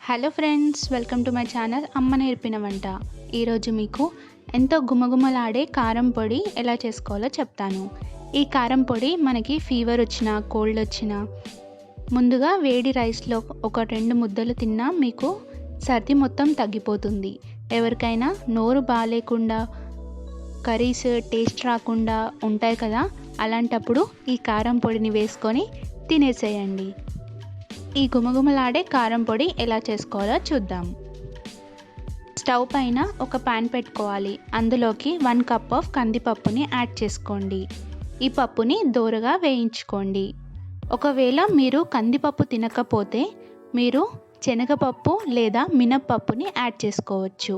Hello friends, welcome to my channel అమ్మ నేర్పిన వంట. ఈరోజు మీకు ఎంతో గుమగుమలాడే కారం పొడి ఎలా చేసుకోవాలో చెప్తాను. ఈ కారం పొడి మనకి ఫీవర్ వచ్చినా, కోల్డ్ వచ్చినా ముందుగా వేడి రైస్లో ఒక 2 ముద్దలు తిన్నా మీకు సర్ది మొత్తం తగ్గిపోతుంది. ఎవరికైనా నోరు బాగాలేకుండా, కర్రీస్ టేస్ట్ రాకుండా ఉంటాయి కదా, అలాంటప్పుడు ఈ కారం పొడిని వేసుకొని తినేసేయండి. ఈ గుమగుమలాడే కారం పొడి ఎలా చేసుకోవాలో చూద్దాం. స్టవ్ పైన ఒక పాన్ పెట్టుకోవాలి. అందులోకి 1 కప్ ఆఫ్ కందిపప్పుని యాడ్ చేసుకోండి. ఈ పప్పుని దోరగా వేయించుకోండి. ఒకవేళ మీరు కందిపప్పు తినకపోతే మీరు శనగపప్పు లేదా మినప్పప్పుని యాడ్ చేసుకోవచ్చు.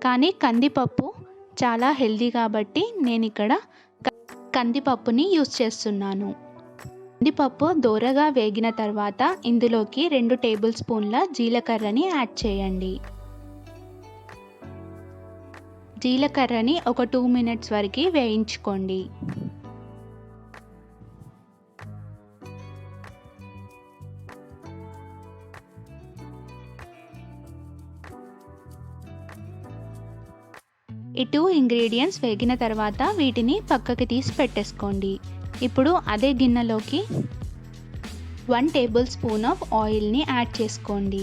కానీ కందిపప్పు చాలా హెల్దీ కాబట్టి నేను ఇక్కడ కందిపప్పుని యూస్ చేస్తున్నాను. కందిపప్పు దోరగా వేగిన తర్వాత ఇందులోకి 2 టేబుల్ స్పూన్ల జీలకర్రని యాడ్ చేయండి. జీలకర్రని ఒక 2 మినిట్స్ వరకు వేయించుకోండి. ఈ 2 ఇంగ్రీడియంట్స్ వేగిన తర్వాత వీటిని పక్కకి తీసి పెట్టేసుకోండి. ఇప్పుడు అదే గిన్నెలోకి 1 టేబుల్ స్పూన్ ఆఫ్ ఆయిల్ని యాడ్ చేసుకోండి.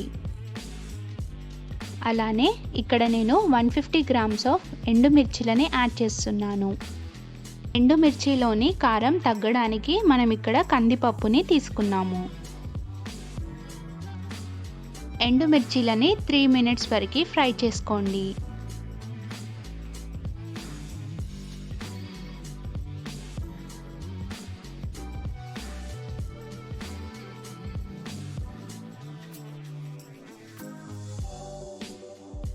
అలానే ఇక్కడ నేను 150 గ్రామ్స్ ఆఫ్ ఎండుమిర్చిలని యాడ్ చేస్తున్నాను. ఎండుమిర్చిలోని కారం తగ్గడానికి మనం ఇక్కడ కందిపప్పుని తీసుకున్నాము. ఎండుమిర్చిలని 3 మినిట్స్ వరకు ఫ్రై చేసుకోండి.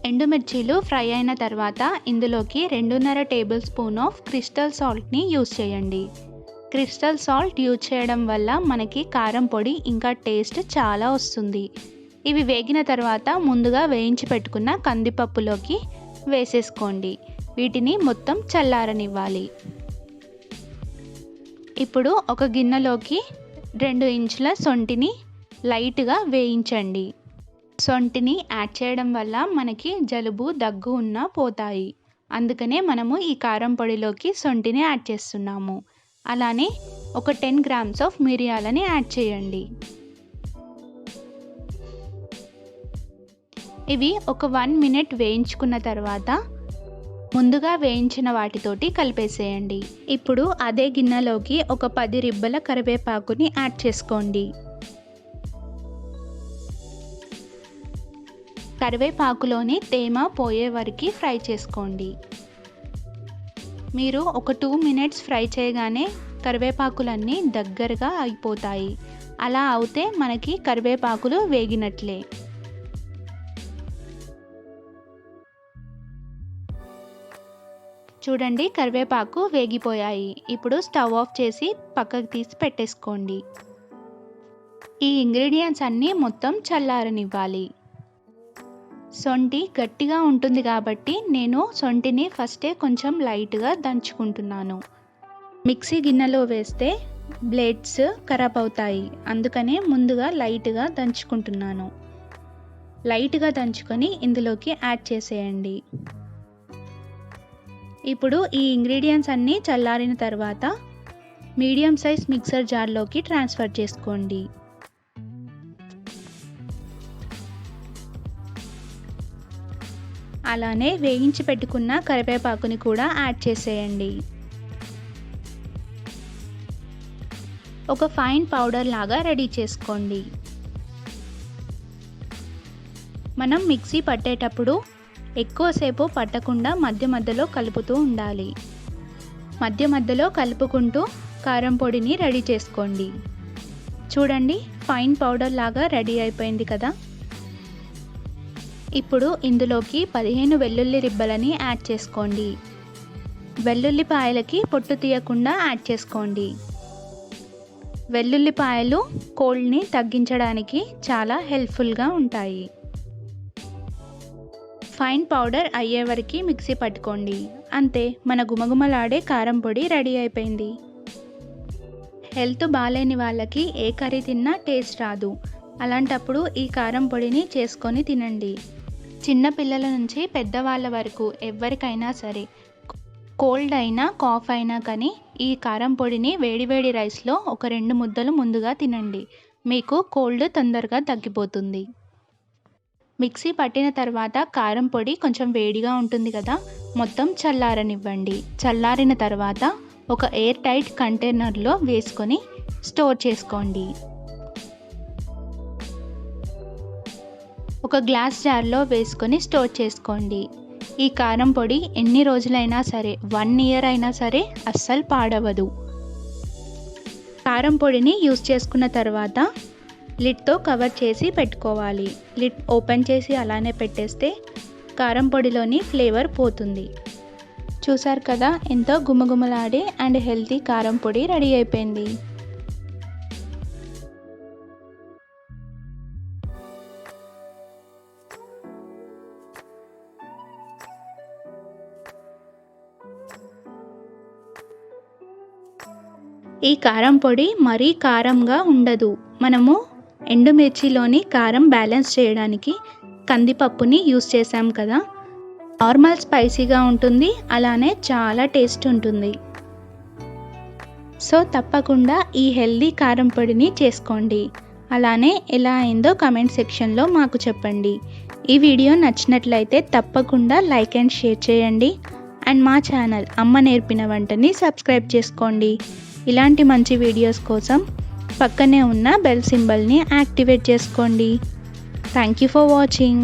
ఎండుమిర్చీలు ఫ్రై అయిన తర్వాత ఇందులోకి 2.5 టేబుల్ స్పూన్ ఆఫ్ క్రిస్టల్ సాల్ట్ని యూజ్ చేయండి. క్రిస్టల్ సాల్ట్ యూజ్ చేయడం వల్ల మనకి కారం పొడి ఇంకా టేస్ట్ చాలా వస్తుంది. ఇవి వేగిన తర్వాత ముందుగా వేయించి పెట్టుకున్న కందిపప్పులోకి వేసేసుకోండి. వీటిని మొత్తం చల్లారనివ్వాలి. ఇప్పుడు ఒక గిన్నెలోకి 2 ఇంచుల సొంటిని లైట్గా వేయించండి. సొంటిని యాడ్ చేయడం వల్ల మనకి జలుబు, దగ్గు ఉన్నా పోతాయి. అందుకనే మనము ఈ కారం పొడిలోకి సొంటిని యాడ్ చేస్తున్నాము. అలానే ఒక 10 గ్రామ్స్ ఆఫ్ మిరియాలని యాడ్ చేయండి. ఇవి ఒక 1 మినిట్ వేయించుకున్న తర్వాత ముందుగా వేయించిన వాటితోటి కలిపేసేయండి. ఇప్పుడు అదే గిన్నెలోకి ఒక 10 రిబ్బల కరివేపాకుని యాడ్ చేసుకోండి. కరివేపాకులోని తేమ పోయే వరకు ఫ్రై చేసుకోండి. మీరు ఒక 2 మినిట్స్ ఫ్రై చేయగానే కరివేపాకులన్నీ దగ్గరగా అయిపోతాయి. అలా అవుతే మనకి కరివేపాకులు వేగినట్లే. చూడండి, కరివేపాకు వేగిపోయాయి. ఇప్పుడు స్టవ్ ఆఫ్ చేసి పక్కకు తీసి పెట్టేసుకోండి. ఈ ఇంగ్రీడియంట్స్ అన్నీ మొత్తం చల్లారనివ్వాలి. సొంటి గట్టిగా ఉంటుంది కాబట్టి నేను సొంటిని ఫస్టే కొంచెం లైట్గా దంచుకుంటున్నాను. మిక్సీ గిన్నెలో వేస్తే బ్లేడ్స్ ఖరాబ్ అవుతాయి. అందుకనే ముందుగా లైట్గా దంచుకుంటున్నాను. లైట్గా దంచుకొని ఇందులోకి యాడ్ చేసేయండి. ఇప్పుడు ఈ ఇంగ్రీడియంట్స్ అన్నీ చల్లారిన తర్వాత మీడియం సైజ్ మిక్సర్ జార్లోకి ట్రాన్స్ఫర్ చేసుకోండి. అలానే వేయించి పెట్టుకున్న కరివేపాకుని కూడా యాడ్ చేసేయండి. ఒక ఫైన్ పౌడర్ లాగా రెడీ చేసుకోండి. మనం మిక్సీ పట్టేటప్పుడు ఎక్కువసేపు పట్టకుండా మధ్య మధ్యలో కలుపుతూ ఉండాలి. మధ్య మధ్యలో కలుపుకుంటూ కారం పొడిని రెడీ చేసుకోండి. చూడండి, ఫైన్ పౌడర్ లాగా రెడీ అయిపోయింది కదా. ఇప్పుడు ఇందులోకి 15 వెల్లుల్లి రిబ్బలని యాడ్ చేసుకోండి. వెల్లుల్లిపాయలకి పొట్టు తీయకుండా యాడ్ చేసుకోండి. వెల్లుల్లిపాయలు కోల్డ్ని తగ్గించడానికి చాలా హెల్ప్ఫుల్గా ఉంటాయి. ఫైన్ పౌడర్ అయ్యే వరకు మిక్సీ పట్టుకోండి. అంతే, మన గుమగుమలాడే కారం పొడి రెడీ అయిపోయింది. హెల్త్ బాలేని వాళ్ళకి ఏ కర్రీ తిన్నా టేస్ట్ రాదు. అలాంటప్పుడు ఈ కారం పొడిని చేసుకొని తినండి. చిన్న పిల్లల నుంచి పెద్దవాళ్ళ వరకు ఎవరికైనా సరే కోల్డ్ అయినా కాఫ్ అయినా కానీ ఈ కారం పొడిని వేడివేడి రైస్లో ఒక 2 ముద్దలు ముందుగా తినండి. మీకు కోల్డ్ తొందరగా తగ్గిపోతుంది. మిక్సీ పట్టిన తర్వాత కారం పొడి కొంచెం వేడిగా ఉంటుంది కదా, మొత్తం చల్లారనివ్వండి. చల్లారిన తర్వాత ఒక ఎయిర్ టైట్ కంటైనర్లో వేసుకొని స్టోర్ చేసుకోండి. ఒక గ్లాస్ జార్లో వేసుకొని స్టోర్ చేసుకోండి. ఈ కారం పొడి ఎన్ని రోజులైనా సరే 1 ఇయర్ అయినా సరే అస్సలు పాడవదు. కారం పొడిని యూస్ చేసుకున్న తర్వాత లిడ్తో కవర్ చేసి పెట్టుకోవాలి. లిడ్ ఓపెన్ చేసి అలానే పెట్టేస్తే కారం పొడిలోని ఫ్లేవర్ పోతుంది. చూసారు కదా, ఎంతో గుమగుమలాడే అండ్ హెల్తీ కారం పొడి రెడీ అయిపోయింది. ఈ కారం పొడి మరీ కారంగా ఉండదు. మనము ఎండుమిర్చిలోని కారం బ్యాలెన్స్ చేయడానికి కందిపప్పుని యూస్ చేసాం కదా, నార్మల్ స్పైసీగా ఉంటుంది, అలానే చాలా టేస్ట్ ఉంటుంది. సో తప్పకుండా ఈ హెల్దీ కారం పొడిని చేసుకోండి. అలానే ఎలా అయిందో కామెంట్ సెక్షన్లో మాకు చెప్పండి. ఈ వీడియో నచ్చినట్లయితే తప్పకుండా లైక్ అండ్ షేర్ చేయండి. అండ్ మా ఛానల్ అమ్మ నేర్పిన వంటని సబ్స్క్రైబ్ చేసుకోండి. ఇలాంటి మంచి వీడియోస్ కోసం పక్కనే ఉన్న బెల్ సింబల్ని యాక్టివేట్ చేసుకోండి. Thank you for watching.